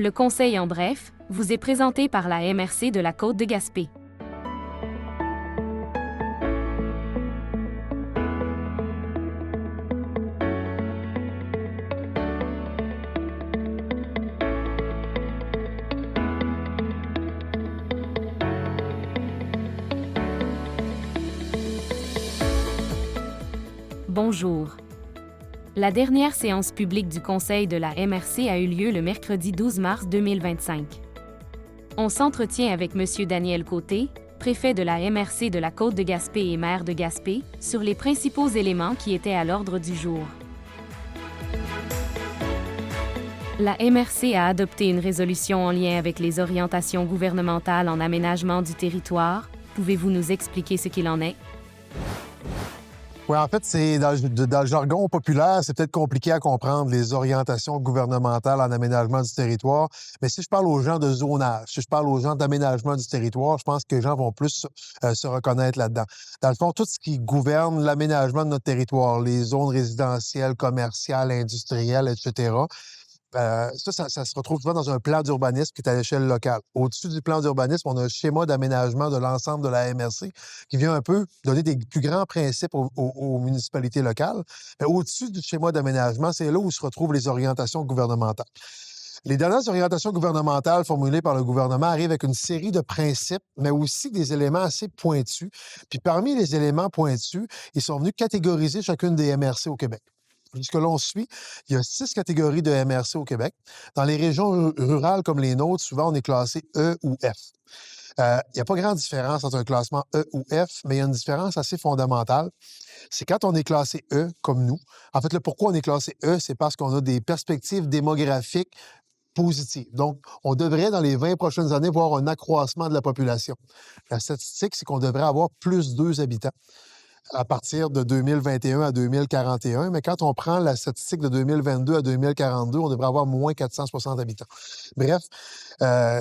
Le conseil en bref vous est présenté par la MRC de la Côte de Gaspé. Bonjour. La dernière séance publique du Conseil de la MRC a eu lieu le mercredi 12 mars 2025. On s'entretient avec M. Daniel Côté, préfet de la MRC de la Côte de Gaspé et maire de Gaspé, sur les principaux éléments qui étaient à l'ordre du jour. La MRC a adopté une résolution en lien avec les orientations gouvernementales en aménagement du territoire. Pouvez-vous nous expliquer ce qu'il en est? Oui, en fait, c'est dans le jargon populaire, c'est peut-être compliqué à comprendre les orientations gouvernementales en aménagement du territoire. Mais si je parle aux gens de zonage, si je parle aux gens d'aménagement du territoire, je pense que les gens vont plus se reconnaître là-dedans. Dans le fond, tout ce qui gouverne l'aménagement de notre territoire, les zones résidentielles, commerciales, industrielles, etc., ça se retrouve souvent dans un plan d'urbanisme qui est à l'échelle locale. Au-dessus du plan d'urbanisme, on a un schéma d'aménagement de l'ensemble de la MRC qui vient un peu donner des plus grands principes aux municipalités locales. Mais au-dessus du schéma d'aménagement, c'est là où se retrouvent les orientations gouvernementales. Les dernières orientations gouvernementales formulées par le gouvernement arrivent avec une série de principes, mais aussi des éléments assez pointus. Puis parmi les éléments pointus, ils sont venus catégoriser chacune des MRC au Québec. Jusque-là, on suit. Il y a 6 catégories de MRC au Québec. Dans les régions rurales comme les nôtres, souvent, on est classé E ou F. Il n'y a pas grande différence entre un classement E ou F, mais il y a une différence assez fondamentale. C'est quand on est classé E, comme nous. En fait, le pourquoi on est classé E, c'est parce qu'on a des perspectives démographiques positives. Donc, on devrait, dans les 20 prochaines années, voir un accroissement de la population. La statistique, c'est qu'on devrait avoir plus 2 habitants à partir de 2021 à 2041. Mais quand on prend la statistique de 2022 à 2042, on devrait avoir moins 460 habitants. Bref,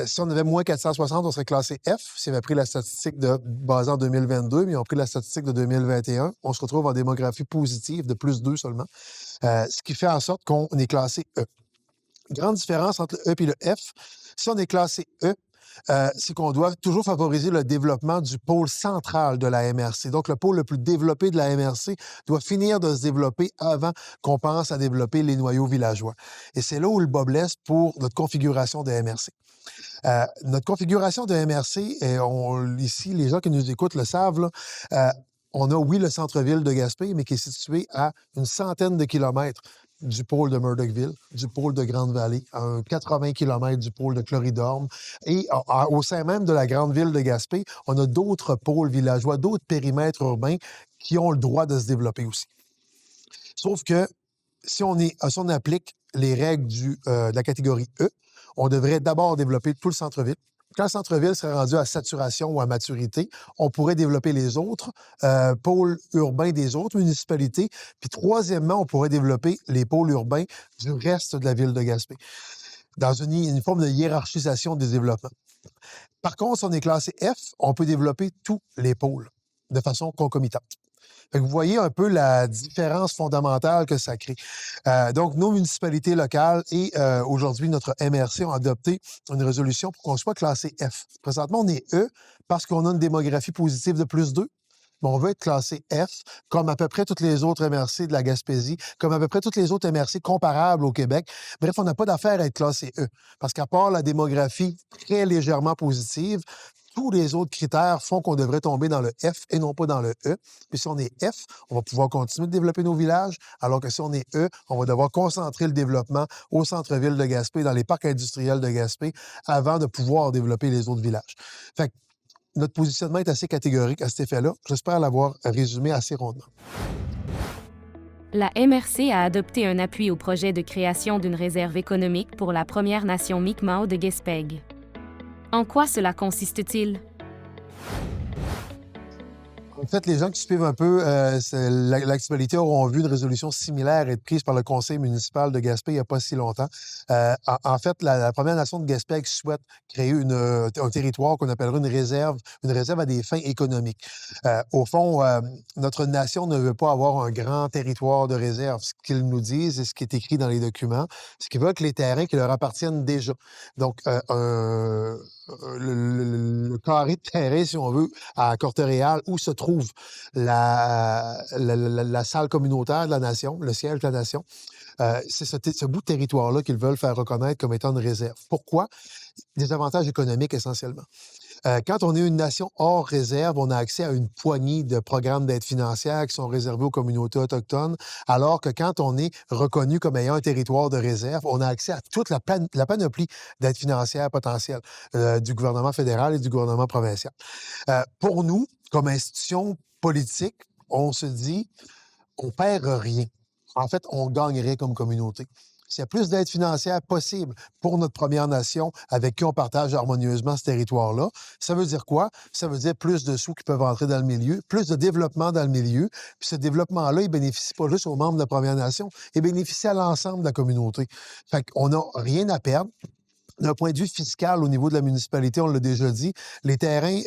si on avait moins 460, on serait classé F. Si on avait pris la statistique basée en 2022, mais on a pris la statistique de 2021, on se retrouve en démographie positive de plus 2 seulement, ce qui fait en sorte qu'on est classé E. Grande différence entre le E et le F. Si on est classé E, c'est qu'on doit toujours favoriser le développement du pôle central de la MRC. Donc, le pôle le plus développé de la MRC doit finir de se développer avant qu'on pense à développer les noyaux villageois. Et c'est là où le bas blesse pour notre configuration de MRC. Notre configuration de MRC, ici, les gens qui nous écoutent le savent, là, on a, oui, le centre-ville de Gaspé, mais qui est situé à une centaine de kilomètres du pôle de Murdochville, du pôle de Grande-Vallée, à 80 km du pôle de Cloridorme. Et au sein même de la grande ville de Gaspé, on a d'autres pôles villageois, d'autres périmètres urbains qui ont le droit de se développer aussi. Sauf que si on applique les règles de la catégorie E, on devrait d'abord développer tout le centre-ville. Quand le centre-ville serait rendu à saturation ou à maturité, on pourrait développer les autres pôles urbains des autres municipalités. Puis troisièmement, on pourrait développer les pôles urbains du reste de la ville de Gaspé, dans une forme de hiérarchisation des développements. Par contre, si on est classé F, on peut développer tous les pôles de façon concomitante. Fait que vous voyez un peu la différence fondamentale que ça crée. Donc, nos municipalités locales et aujourd'hui, notre MRC ont adopté une résolution pour qu'on soit classé F. Présentement, on est E parce qu'on a une démographie positive de plus 2. Mais on veut être classé F, comme à peu près toutes les autres MRC de la Gaspésie, comme à peu près toutes les autres MRC comparables au Québec. Bref, on n'a pas d'affaire à être classé E. Parce qu'à part la démographie très légèrement positive, tous les autres critères font qu'on devrait tomber dans le F et non pas dans le E. Puis si on est F, on va pouvoir continuer de développer nos villages, alors que si on est E, on va devoir concentrer le développement au centre-ville de Gaspé, dans les parcs industriels de Gaspé, avant de pouvoir développer les autres villages. Fait que notre positionnement est assez catégorique à cet effet-là. J'espère l'avoir résumé assez rondement. La MRC a adopté un appui au projet de création d'une réserve économique pour la Première Nation Mi'kmaq de Gaspé. En quoi cela consiste-t-il? En fait, les gens qui suivent un peu l'actualité auront vu une résolution similaire être prise par le conseil municipal de Gaspé il n'y a pas si longtemps. En fait, la Première Nation de Gaspé souhaite créer un territoire qu'on appellerait une réserve à des fins économiques. Au fond, notre nation ne veut pas avoir un grand territoire de réserve. Ce qu'ils nous disent et ce qui est écrit dans les documents, c'est qu'ils veulent que les terrains qui leur appartiennent déjà. Donc, le carré de terrain, si on veut, à Corte-Réal, où se trouve la salle communautaire de la Nation, le siège de la Nation. C'est ce bout de territoire-là qu'ils veulent faire reconnaître comme étant une réserve. Pourquoi? Des avantages économiques essentiellement. Quand on est une nation hors réserve, on a accès à une poignée de programmes d'aide financière qui sont réservés aux communautés autochtones, alors que quand on est reconnu comme ayant un territoire de réserve, on a accès à toute la panoplie d'aide financière potentielle du gouvernement fédéral et du gouvernement provincial. Pour nous, comme institution politique, on se dit, on perd rien. En fait, on gagnerait comme communauté. S'il y a plus d'aide financière possible pour notre Première Nation avec qui on partage harmonieusement ce territoire-là, ça veut dire quoi? Ça veut dire plus de sous qui peuvent entrer dans le milieu, plus de développement dans le milieu. Puis ce développement-là, il ne bénéficie pas juste aux membres de la Première Nation, il bénéficie à l'ensemble de la communauté. Fait qu'on n'a rien à perdre. D'un point de vue fiscal, au niveau de la municipalité, on l'a déjà dit, les terrains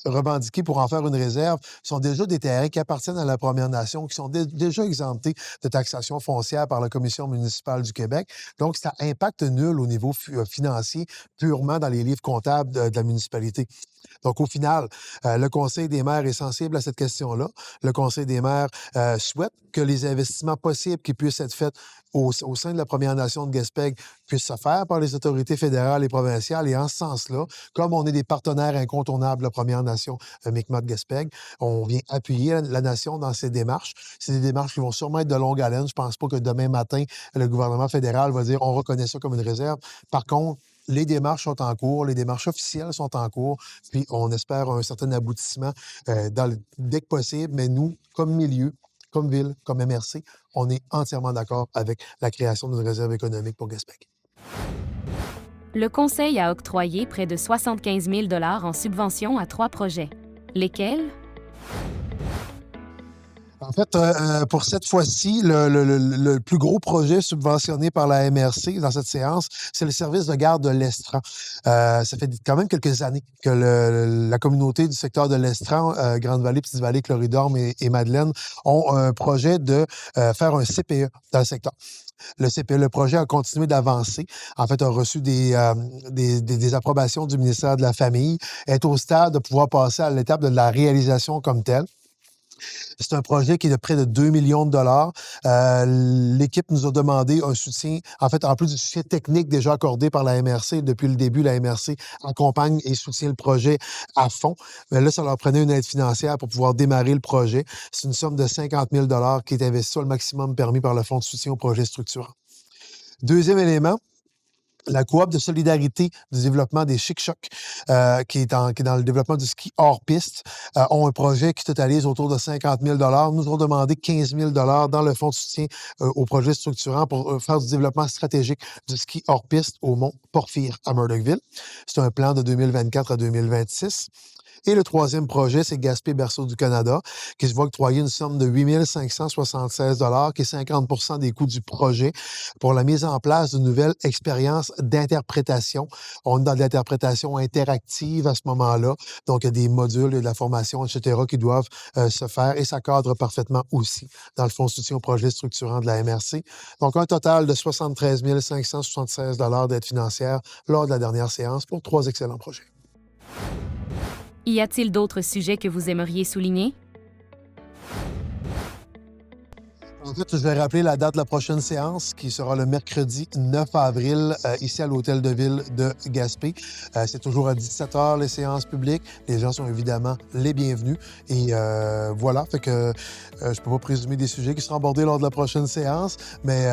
revendiqués pour en faire une réserve sont déjà des terrains qui appartiennent à la Première Nation, qui sont déjà exemptés de taxation foncière par la Commission municipale du Québec. Donc, ça impacte nul au niveau financier, purement dans les livres comptables de la municipalité. Donc, au final, le Conseil des maires est sensible à cette question-là. Le Conseil des maires souhaite que les investissements possibles qui puissent être faits au sein de la Première Nation de Gaspé puissent se faire par les autorités fédérales et provinciales. Et en ce sens-là, comme on est des partenaires incontournables de la Première Nation Mi'kmaq-Gaspé, on vient appuyer la Nation dans ces démarches. C'est des démarches qui vont sûrement être de longue haleine. Je ne pense pas que demain matin, le gouvernement fédéral va dire on reconnaît ça comme une réserve. Par contre, les démarches sont en cours, les démarches officielles sont en cours, puis on espère un certain aboutissement dès que possible. Mais nous, comme milieu, comme ville, comme MRC, on est entièrement d'accord avec la création d'une réserve économique pour Gaspé. Le Conseil a octroyé près de 75 000 $ en subventions à 3 projets. Lesquels? En fait, pour cette fois-ci, le plus gros projet subventionné par la MRC dans cette séance, c'est le service de garde de l'Estran. Ça fait quand même quelques années que la communauté du secteur de l'Estran, Grande-Vallée, Petite-Vallée, Cloridorme et Madeleine, ont un projet de faire un CPE dans le secteur. Le projet a continué d'avancer. En fait, a reçu des approbations du ministère de la Famille, est au stade de pouvoir passer à l'étape de la réalisation comme telle. C'est un projet qui est de près de 2 millions de dollars. L'équipe nous a demandé un soutien, en fait, en plus du soutien technique déjà accordé par la MRC. Depuis le début, la MRC accompagne et soutient le projet à fond. Mais là, ça leur prenait une aide financière pour pouvoir démarrer le projet. C'est une somme de 50 000 $ qui est investie au maximum permis par le Fonds de soutien au projet structurant. Deuxième élément, la coop de solidarité du développement des Chic-Chocs, qui est dans le développement du ski hors piste, ont un projet qui totalise autour de 50 000 $. Nous ont demandé 15 000 $ dans le fonds de soutien au projet structurant pour faire du développement stratégique du ski hors piste au mont Porphyre à Murdochville. C'est un plan de 2024 à 2026. Et le troisième projet, c'est Gaspé Berceau du Canada, qui se voit octroyer une somme de 8 576 $, qui est 50 des coûts du projet, pour la mise en place d'une nouvelle expérience d'interprétation. On est dans de l'interprétation interactive à ce moment-là. Donc, il y a des modules, il y a de la formation, etc., qui doivent se faire et ça cadre parfaitement aussi dans le fonds de soutien au projet structurant de la MRC. Donc, un total de 73 576 $ d'aide financière lors de la dernière séance pour 3 excellents projets. Y a-t-il d'autres sujets que vous aimeriez souligner? En fait, je vais rappeler la date de la prochaine séance, qui sera le mercredi 9 avril, ici à l'Hôtel de Ville de Gaspé. C'est toujours à 17 h les séances publiques. Les gens sont évidemment les bienvenus. Et voilà, fait que je peux pas présumer des sujets qui seront abordés lors de la prochaine séance, mais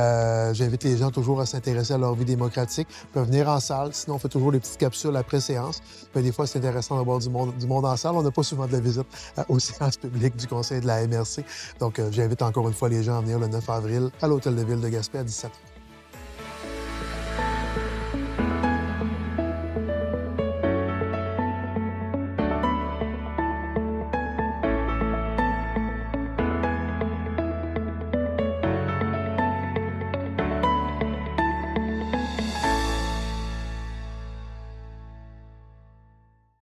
j'invite les gens toujours à s'intéresser à leur vie démocratique. Ils peuvent venir en salle, sinon on fait toujours des petites capsules après séance. Puis des fois, c'est intéressant d'avoir du monde en salle. On n'a pas souvent de la visite aux séances publiques du Conseil de la MRC. Donc, j'invite encore une fois les gens à venir le 9 avril à l'Hôtel de Ville de Gaspé à 17 h.